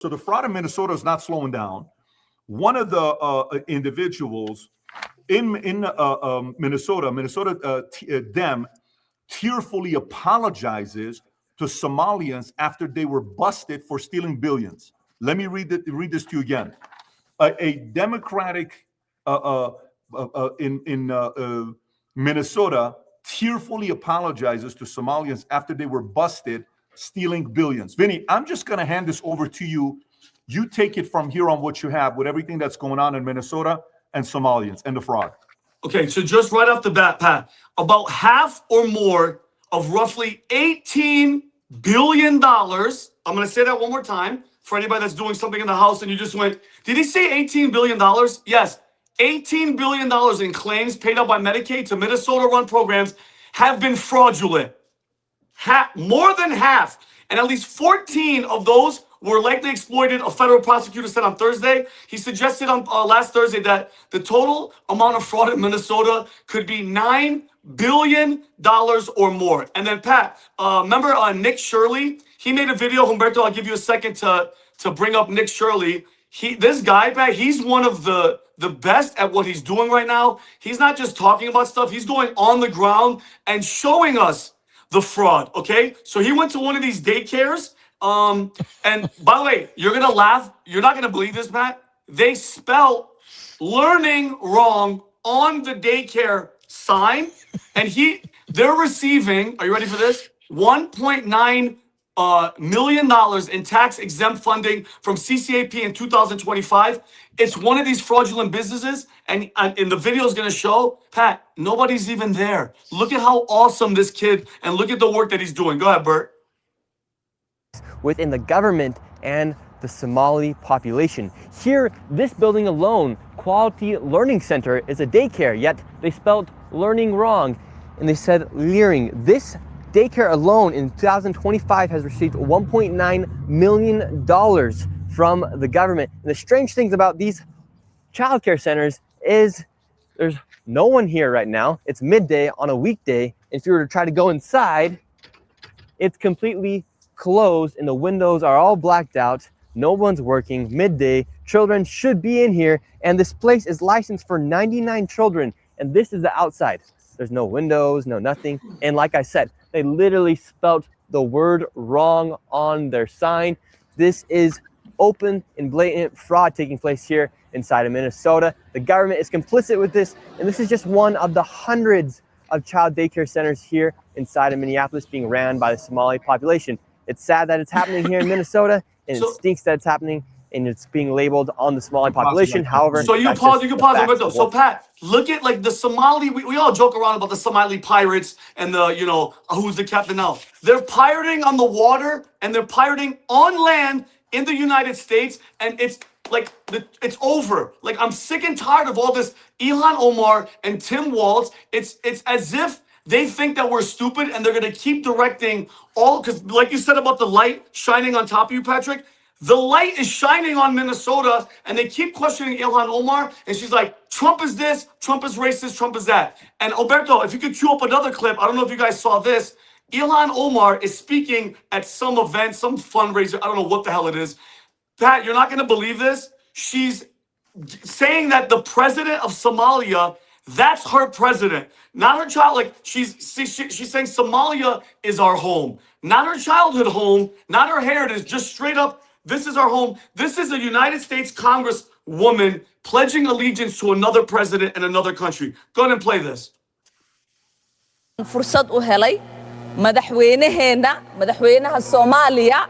So the fraud in Minnesota is not slowing down. One of the individuals in Minnesota, Dem, tearfully apologizes to Somalians after they were busted for stealing billions. Let me read this to you again. A Democratic in Minnesota tearfully apologizes to Somalians after they were busted stealing billions. Vinny, I'm just going to hand this over to you. You take it from here on what you have with everything that's going on in Minnesota and Somalians and the fraud. Okay, so just right off the bat, Pat, about half or more of roughly $18 billion. I'm going to say that one more time for anybody that's doing something in the house and you just went, did he say $18 billion? Yes, $18 billion in claims paid out by Medicaid to Minnesota-run programs have been fraudulent. More than half. And at least 14 of those were likely exploited, a federal prosecutor said on Thursday. He suggested on last Thursday that the total amount of fraud in Minnesota could be $9 billion or more. And then, Pat, remember Nick Shirley? He made a video. Humberto, I'll give you a second to bring up Nick Shirley. This guy, Pat, he's one of the best at what he's doing right now. He's not just talking about stuff. He's going on the ground and showing us the fraud, okay? So he went to one of these daycares. And by the way, you're going to laugh. You're not going to believe this, Matt. They spell learning wrong on the daycare sign. And they're receiving, are you ready for this? $1.9 million in tax-exempt funding from CCAP in 2025. It's one of these fraudulent businesses. And the video is going to show, Pat, nobody's even there. Look at how awesome this kid, and look at the work that he's doing. Go ahead, Bert. Within the government and the Somali population. Here, this building alone, Quality Learning Center, is a daycare, yet they spelled learning wrong, and they said leering. This daycare alone in 2025 has received $1.9 million from the government. And the strange things about these childcare centers is there's no one here right now. It's midday on a weekday. If you were to try to go inside, it's completely closed and the windows are all blacked out. No one's working. Midday, children should be in here, and this place is licensed for 99 children, and this is the outside. There's no windows, no nothing. And like I said, they literally spelt the word wrong on their sign. This is open and blatant fraud taking place here inside of Minnesota. The government is complicit with this, and this is just one of the hundreds of child daycare centers here inside of Minneapolis being ran by the Somali population. It's sad that it's happening here in Minnesota, and it stinks that it's happening, and it's being labeled on the Somali population. However, so you can pause, Roberto. So Pat, look at like the Somali, we all joke around about the Somali pirates and the, you know, who's the captain now. They're pirating on the water and they're pirating on land in the United States, and it's like, it's over. Like, I'm sick and tired of all this Ilhan Omar and Tim Walz. It's as if they think that we're stupid and they're going to keep directing all, because like you said about the light shining on top of you, Patrick, the light is shining on Minnesota and they keep questioning Ilhan Omar. And she's like, Trump is this, Trump is racist, Trump is that. And Alberto, if you could cue up another clip, I don't know if you guys saw this. Ilhan Omar is speaking at some event, some fundraiser. I don't know what the hell it is. Pat, you're not going to believe this. She's saying that the president of Somalia, that's her president, not her child. Like she's saying Somalia is our home, not her childhood home, not her heritage, just straight up, this is our home. This is a United States Congresswoman pledging allegiance to another president in another country. Go ahead and play this. fursad u helay madaxweynaheena madaxweynaha Soomaaliya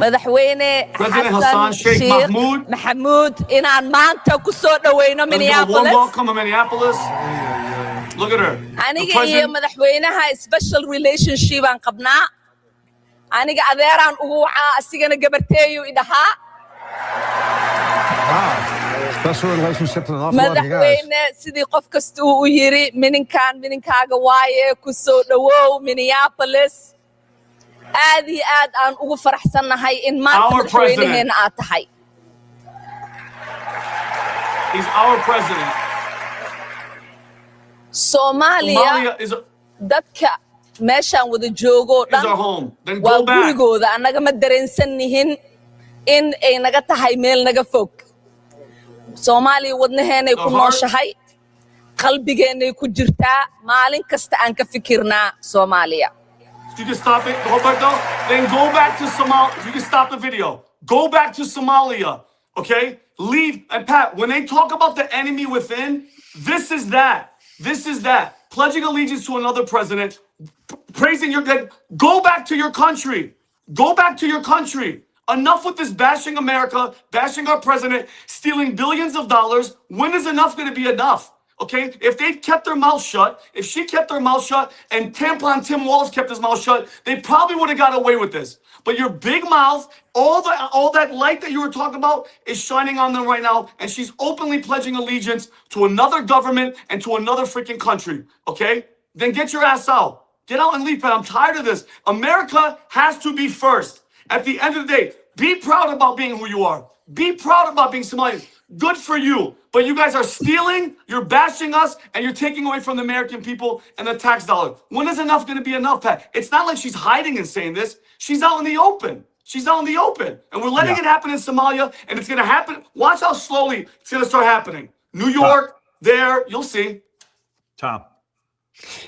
madaxweyne Hassan Sheikh Mahmoud inaan maanta ku soo dhaweyno Minneapolis. Welcome to Minneapolis. Look at her. Aniga iyo madaxweynaha special relationship aan qabnaa. Aniga adeeraan ugu wacaa asigana gabarteeyo idaha. Special relationship to an awful lot of you guys. Madaxweyne sidii qof kasta uu yiri mininkaaga waaye ku soo dhawow Minneapolis. aad iyo aad aan ugu faraxsanahay in maanta madaxweynaheena aad tahay. He's our president. Somalia is dadka meeshaan wada joogo Is our dhan home. Then waa go back. gurigooda annaga ma dareensannihin in ay naga tahay meel naga fog soomaaliya wadnaheenay The ku heart. nooshahay qalbigeennay ku jirtaa maalin kasta aan ka fikirnaa soomaaliya You can stop it, Roberto. Then go back to Somalia. You can stop the video. Go back to Somalia. Okay? Leave. And Pat, when they talk about the enemy within, this is that. This is that. Pledging allegiance to another president, praising your God. Go back to your country. Go back to your country. Enough with this bashing America, bashing our president, stealing billions of dollars. When is enough going to be enough? Okay, if they kept their mouth shut, if she kept their mouth shut, and Tampon Tim Walz kept his mouth shut, they probably would have got away with this. But your big mouth, all that light that you were talking about is shining on them right now, and she's openly pledging allegiance to another government and to another freaking country. Okay, then get your ass out. Get out and leave, Pat. I'm tired of this. America has to be first. At the end of the day, be proud about being who you are. Be proud about being Somalian. Good for you. But you guys are stealing, you're bashing us, and you're taking away from the American people and the tax dollar. When is enough going to be enough, Pat? It's not like she's hiding and saying this. She's out in the open. She's out in the open. And we're letting it happen in Somalia, and it's going to happen. Watch how slowly it's going to start happening. New York, there, you'll see. Tom.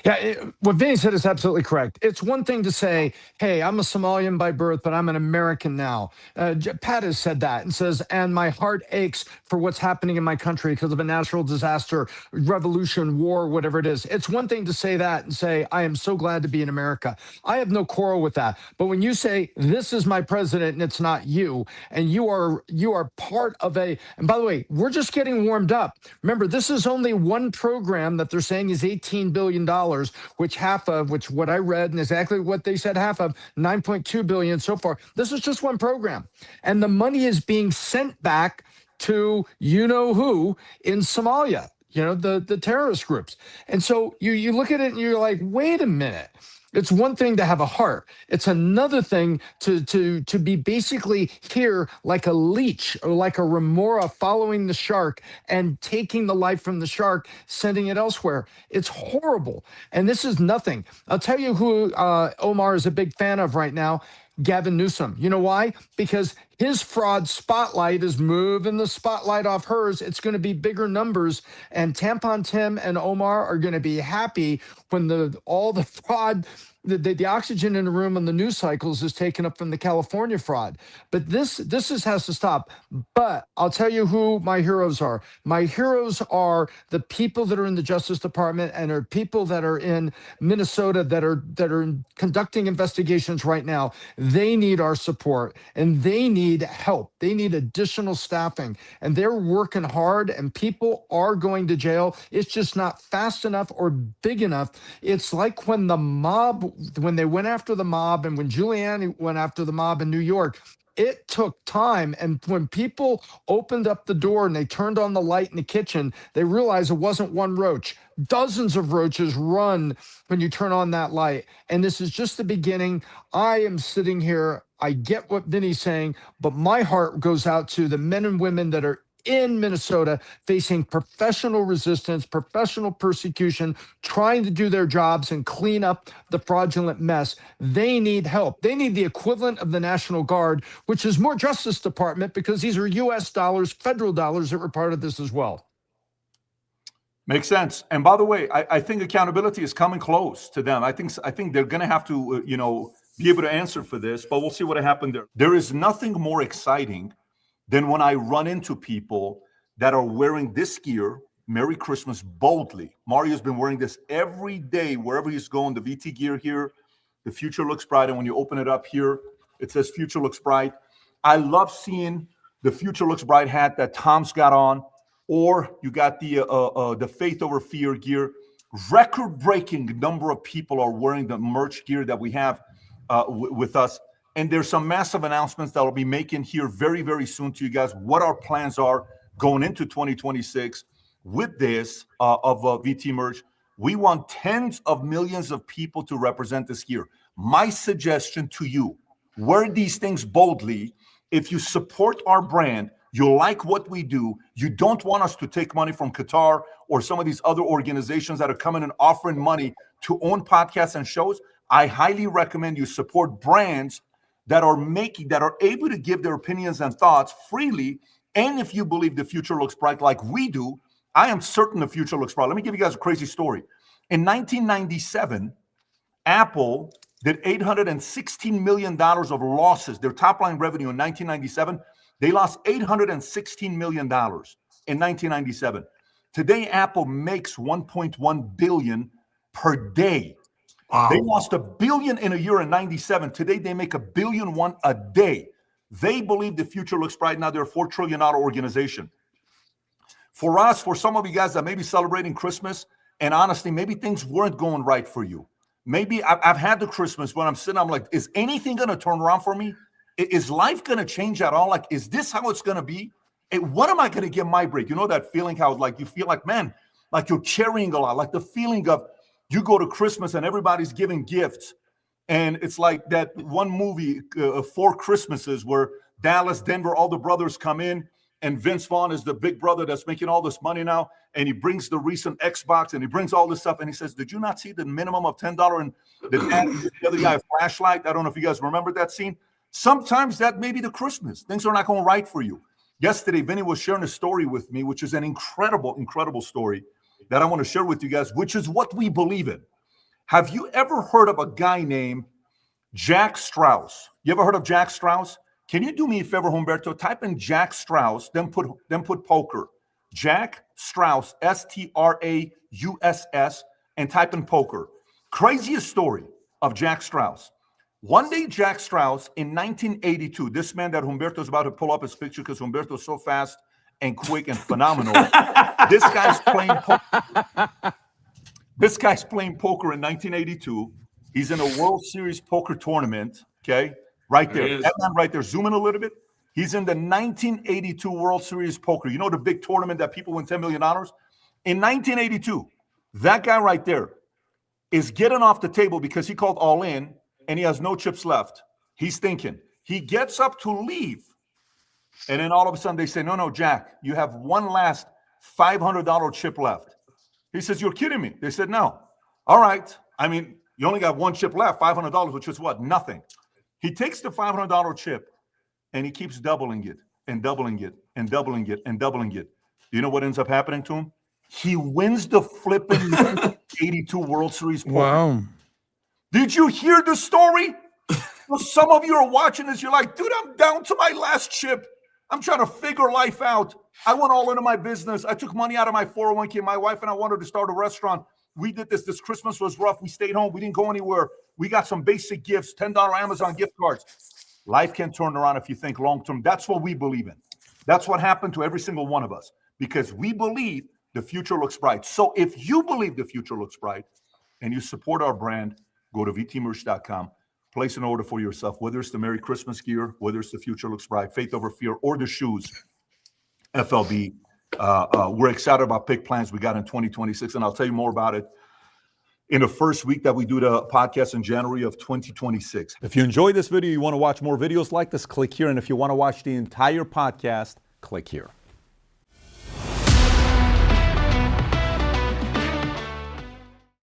Yeah, what Vinny said is absolutely correct. It's one thing to say, hey, I'm a Somalian by birth, but I'm an American now. Pat has said that and says, and my heart aches for what's happening in my country because of a natural disaster, revolution, war, whatever it is. It's one thing to say that and say, I am so glad to be in America. I have no quarrel with that. But when you say, this is my president and it's not you, and you are part of a, and by the way, we're just getting warmed up. Remember, this is only one program that they're saying is $18 billion, which what I read and exactly what they said, half of $9.2 billion so far. This is just one program. And the money is being sent back to you know who in Somalia, the terrorist groups. And so you look at it and you're like, wait a minute. It's one thing to have a heart. It's another thing to be basically here like a leech or like a remora following the shark and taking the life from the shark, sending it elsewhere. It's horrible. And this is nothing. I'll tell you who Omar is a big fan of right now. Gavin Newsom. You know why? Because his fraud spotlight is moving the spotlight off hers. It's going to be bigger numbers. And Tampon Tim and Omar are going to be happy when all the fraud, the oxygen in the room on the news cycles is taken up from the California fraud. But this has to stop. But I'll tell you who my heroes are. My heroes are the people that are in the Justice Department and are people that are in Minnesota that are conducting investigations right now. They need our support and they need help. They need additional staffing and they're working hard and people are going to jail. It's just not fast enough or big enough. It's like when they went after the mob and when Giuliani went after the mob in New York, it took time. And when people opened up the door and they turned on the light in the kitchen, they realized it wasn't one roach. Dozens of roaches run when you turn on that light. And this is just the beginning. I am sitting here. I get what Vinny's saying, but my heart goes out to the men and women that are in Minnesota facing professional resistance, professional persecution, trying to do their jobs and clean up the fraudulent mess. They need help. They need the equivalent of the National Guard, which is more Justice Department because these are U.S. dollars, federal dollars that were part of this as well. Makes sense. And by the way, I think accountability is coming close to them. I think they're going to have to, be able to answer for this, but we'll see what happened there. There is nothing more exciting than when I run into people that are wearing this gear, Merry Christmas, boldly. Mario's been wearing this every day, wherever he's going, the VT gear here, the future looks bright. And when you open it up here, it says future looks bright. I love seeing the future looks bright hat that Tom's got on, or you got the faith over fear gear. Record-breaking number of people are wearing the merch gear that we have with us. And there's some massive announcements that I'll be making here very, very soon to you guys, what our plans are going into 2026 with this of VT merch. We want tens of millions of people to represent this here. My suggestion to you, wear these things boldly. If you support our brand, you like what we do, you don't want us to take money from Qatar or some of these other organizations that are coming and offering money to own podcasts and shows, I highly recommend you support brands that are able to give their opinions and thoughts freely. And if you believe the future looks bright like we do, I am certain the future looks bright. Let me give you guys a crazy story. In 1997, Apple did $816 million of losses. Their top line revenue in 1997, they lost $816 million in 1997. Today, Apple makes $1.1 billion per day. Wow. They lost $1 billion in a year in 97. Today, they make $1.1 billion a day. They believe the future looks bright. Now they're a $4 trillion organization. For us, for some of you guys that may be celebrating Christmas, and honestly, maybe things weren't going right for you. Maybe I've had the Christmas when I'm sitting, I'm like, is anything going to turn around for me? Is life going to change at all? Like, is this how it's going to be? What am I going to get my break? You know that feeling how like you feel like, man, like you're carrying a lot, like the feeling of you go to Christmas and everybody's giving gifts. And it's like that one movie, 4 Christmases, where Dallas, Denver, all the brothers come in, and Vince Vaughn is the big brother that's making all this money now. And he brings the recent Xbox and he brings all this stuff. And he says, did you not see the minimum of $10? And the other guy a flashlight. I don't know if you guys remember that scene. Sometimes that may be the Christmas. Things are not going right for you. Yesterday, Vinny was sharing a story with me, which is an incredible, incredible story that I want to share with you guys, which is what we believe in. Have you ever heard of a guy named Jack Strauss? You ever heard of Jack Strauss? Can you do me a favor, Humberto? Type in Jack Strauss, then put poker. Jack Strauss, S-T-R-A-U-S-S, and type in poker. Craziest story of Jack Strauss. One day, Jack Strauss in 1982, this man that Humberto is about to pull up his picture because Humberto is so fast and quick and phenomenal. This guy's playing poker. This guy's playing poker in 1982. He's in a World Series poker tournament, okay? Right there. That man right there. Zoom in a little bit. He's in the 1982 World Series poker. You know the big tournament that people win $10 million? In 1982, that guy right there is getting off the table because he called all in and he has no chips left. He's thinking. He gets up to leave. And then all of a sudden they say, no, Jack, you have one last $500 chip left. He says, you're kidding me. They said, no. All right. I mean, you only got one chip left, $500, which is what? Nothing. He takes the $500 chip and he keeps doubling it and doubling it and doubling it and doubling it. You know what ends up happening to him? He wins the flipping 82 World Series poker. Wow. Did you hear the story? Well, some of you are watching this. You're like, dude, I'm down to my last chip. I'm trying to figure life out. I went all into my business. I took money out of my 401k. My wife and I wanted to start a restaurant. We did this. This Christmas was rough. We stayed home. We didn't go anywhere. We got some basic gifts, $10 Amazon gift cards. Life can turn around if you think long-term. That's what we believe in. That's what happened to every single one of us because we believe the future looks bright. So if you believe the future looks bright and you support our brand, go to vtmerch.com, place an order for yourself, whether it's the Merry Christmas gear, whether it's the future looks bright, faith over fear, or the shoes, FLB. We're excited about big plans we got in 2026, and I'll tell you more about it in the first week that we do the podcast in January of 2026. If you enjoyed this video, you want to watch more videos like this, click here. And if you want to watch the entire podcast, click here.